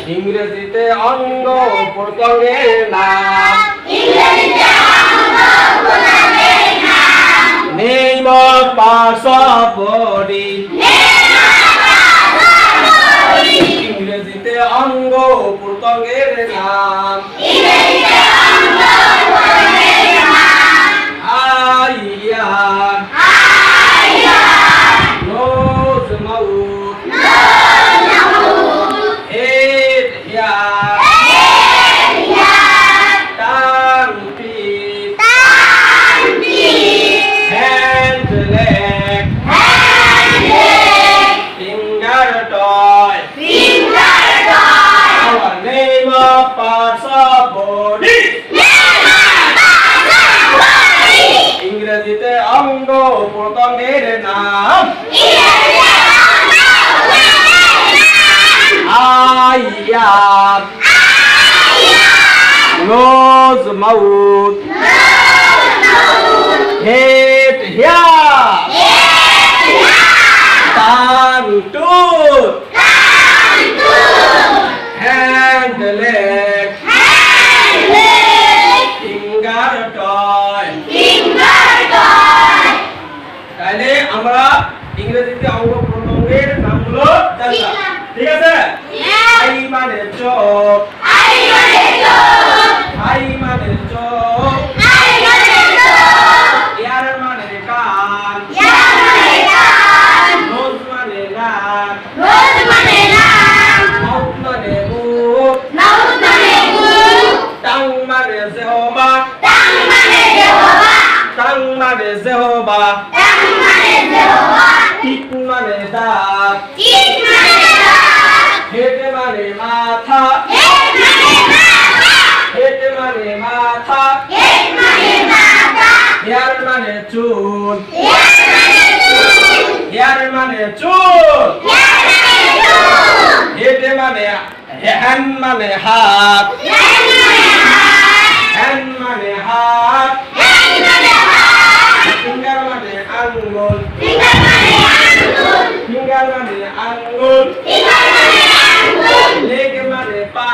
ইংরেজিতে অঙ্গ প্রত্যঙ্গের নাম name of parts of body ইংরেজিতে অঙ্গ প্রত্যঙ্গের নাম nose mouth head tongue feet hand leg finger toy our name of parts of body ইংরেজিতে অঙ্গ প্রত্যঙ্গের নাম eye nose mouth head tongue tooth hand leg finger toy তাহলে আমরা ইংরেজিতে অঙ্গ প্রত্যঙ্গের নামগুলো জানলাম ঠিক আছে আই মানে চোখ আই মানে চোখ ইয়ার মানে কান নোজ মানে নাক মাউথ মানে মুখ টাং মানে জিহ্বা টিক মানে দাঁত হেড মানে মাথা হেয়ার মানে চুল হেড মানে হ্যান্ড মানে হাত ফিঙ্গার মানে আঙ্গুল লেগ মানে পা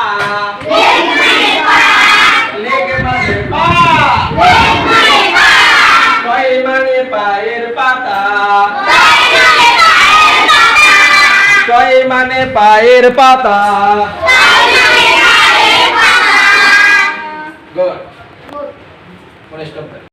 পায়ে মানে পায়ের পাতা গুড